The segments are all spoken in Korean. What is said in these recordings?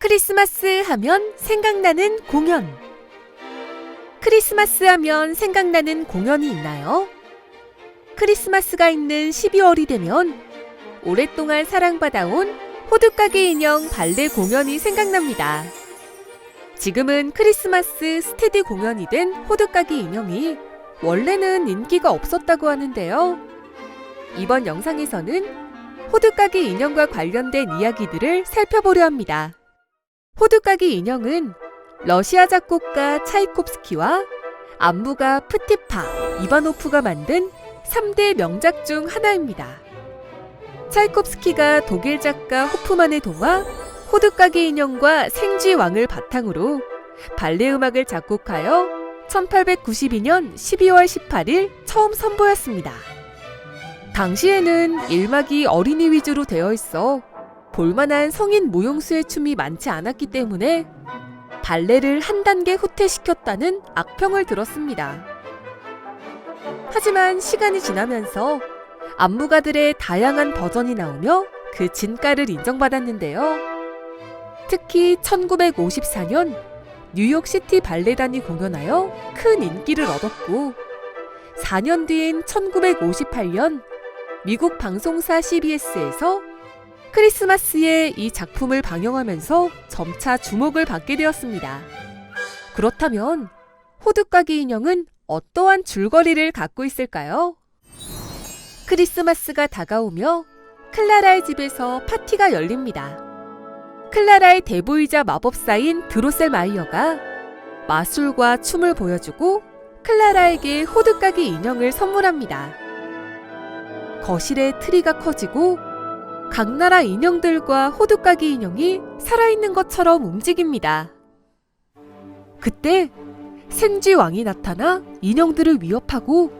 크리스마스 하면 생각나는 공연. 크리스마스 하면 생각나는 공연이 있나요? 크리스마스가 있는 12월이 되면 오랫동안 사랑받아온 호두까기 인형 발레 공연이 생각납니다. 지금은 크리스마스 스테디 공연이 된 호두까기 인형이 원래는 인기가 없었다고 하는데요. 이번 영상에서는 호두까기 인형과 관련된 이야기들을 살펴보려 합니다. 호두까기 인형은 러시아 작곡가 차이콥스키와 안무가 프티파, 이바노프가 만든 3대 명작 중 하나입니다. 차이콥스키가 독일 작가 호프만의 동화 호두까기 인형과 생쥐왕을 바탕으로 발레 음악을 작곡하여 1892년 12월 18일 처음 선보였습니다. 당시에는 일막이 어린이 위주로 되어 있어 볼만한 성인 무용수의 춤이 많지 않았기 때문에 발레를 한 단계 후퇴시켰다는 악평을 들었습니다. 하지만 시간이 지나면서 안무가들의 다양한 버전이 나오며 그 진가를 인정받았는데요. 특히 1954년 뉴욕시티 발레단이 공연하여 큰 인기를 얻었고 4년 뒤인 1958년 미국 방송사 CBS에서 크리스마스에 이 작품을 방영하면서 점차 주목을 받게 되었습니다. 그렇다면 호두까기 인형은 어떠한 줄거리를 갖고 있을까요? 크리스마스가 다가오며 클라라의 집에서 파티가 열립니다. 클라라의 대보이자 마법사인 드로셀마이어가 마술과 춤을 보여주고 클라라에게 호두까기 인형을 선물합니다. 거실의 트리가 커지고 각 나라 인형들과 호두까기 인형이 살아있는 것처럼 움직입니다. 그때 생쥐왕이 나타나 인형들을 위협하고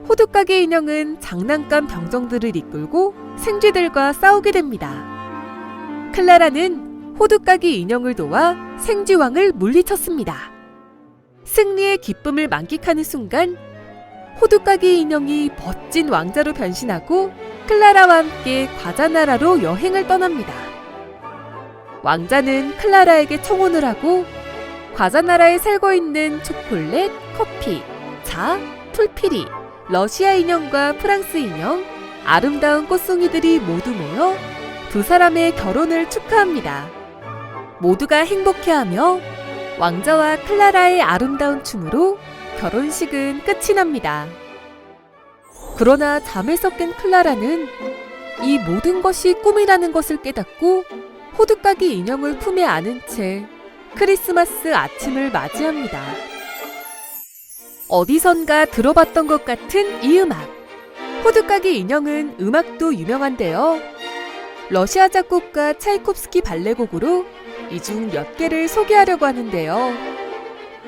호두까기 인형은 장난감 병정들을 이끌고 생쥐들과 싸우게 됩니다. 클라라는 호두까기 인형을 도와 생쥐왕을 물리쳤습니다. 승리의 기쁨을 만끽하는 순간 호두까기 인형이 멋진 왕자로 변신하고 클라라와 함께 과자나라로 여행을 떠납니다. 왕자는 클라라에게 청혼을 하고 과자나라에 살고 있는 초콜릿, 커피, 자, 풀피리, 러시아 인형과 프랑스 인형, 아름다운 꽃송이들이 모두 모여 두 사람의 결혼을 축하합니다. 모두가 행복해하며 왕자와 클라라의 아름다운 춤으로 결혼식은 끝이 납니다. 그러나 잠에서 깬 클라라는 이 모든 것이 꿈이라는 것을 깨닫고 호두까기 인형을 품에 안은 채 크리스마스 아침을 맞이합니다. 어디선가 들어봤던 것 같은 이 음악. 호두까기 인형은 음악도 유명한데요. 러시아 작곡가 차이콥스키 발레곡으로 이 중 몇 개를 소개하려고 하는데요.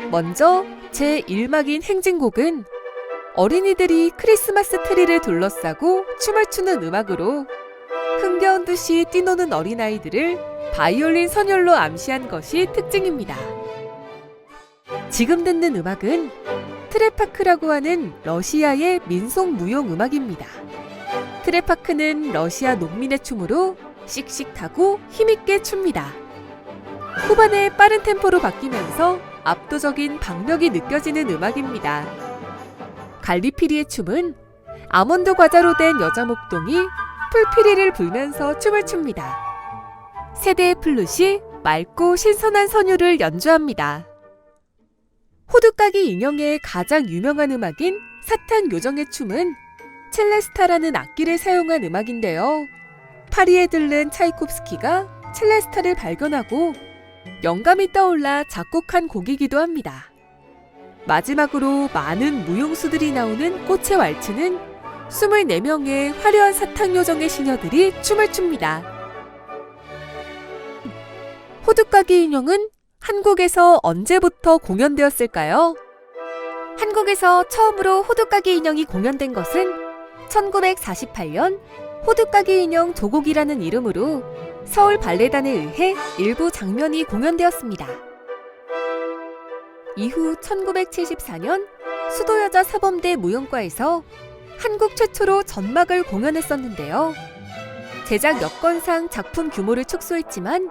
먼저 제1막인 행진곡은 어린이들이 크리스마스 트리를 둘러싸고 춤을 추는 음악으로 흥겨운 듯이 뛰노는 어린아이들을 바이올린 선율로 암시한 것이 특징입니다. 지금 듣는 음악은 트레파크라고 하는 러시아의 민속 무용 음악입니다. 트레파크는 러시아 농민의 춤으로 씩씩하고 힘있게 춥니다. 후반에 빠른 템포로 바뀌면서 압도적인 박력이 느껴지는 음악입니다. 갈비피리의 춤은 아몬드 과자로 된 여자 목동이 풀피리를 불면서 춤을 춥니다. 세대의 플룻이 맑고 신선한 선율을 연주합니다. 호두까기 인형의 가장 유명한 음악인 사탄 요정의 춤은 첼레스타라는 악기를 사용한 음악인데요. 파리에 들른 차이콥스키가 첼레스타를 발견하고 영감이 떠올라 작곡한 곡이기도 합니다. 마지막으로 많은 무용수들이 나오는 꽃의 왈츠는 24명의 화려한 사탕 요정의 시녀들이 춤을 춥니다. 호두까기 인형은 한국에서 언제부터 공연되었을까요? 한국에서 처음으로 호두까기 인형이 공연된 것은 1948년 호두까기 인형 조곡이라는 이름으로 서울 발레단에 의해 일부 장면이 공연되었습니다. 이후 1974년 수도여자 사범대 무용과에서 한국 최초로 전막을 공연했었는데요. 제작 여건상 작품 규모를 축소했지만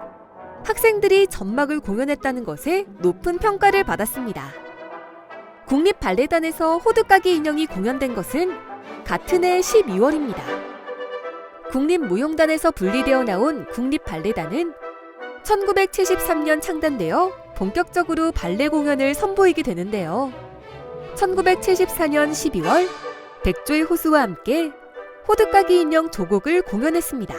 학생들이 전막을 공연했다는 것에 높은 평가를 받았습니다. 국립발레단에서 호두까기 인형이 공연된 것은 같은 해 12월입니다. 국립무용단에서 분리되어 나온 국립발레단은 1973년 창단되어 본격적으로 발레 공연을 선보이게 되는데요. 1974년 12월 백조의 호수와 함께 호두까기 인형 조곡을 공연했습니다.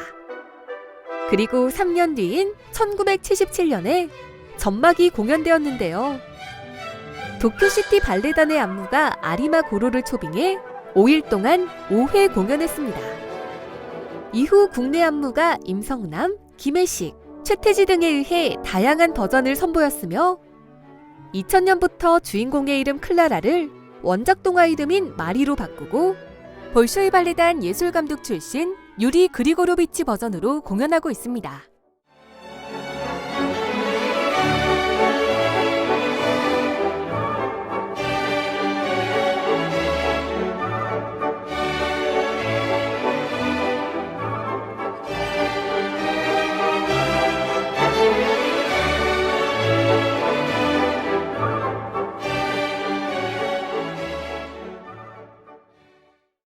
그리고 3년 뒤인 1977년에 전막이 공연되었는데요. 도쿄시티 발레단의 안무가 아리마 고로를 초빙해 5일 동안 5회 공연했습니다. 이후 국내 안무가 임성남, 김혜식, 최태지 등에 의해 다양한 버전을 선보였으며 2000년부터 주인공의 이름 클라라를 원작 동화 이름인 마리로 바꾸고 볼쇼이 발레단 예술감독 출신 유리 그리고로비치 버전으로 공연하고 있습니다.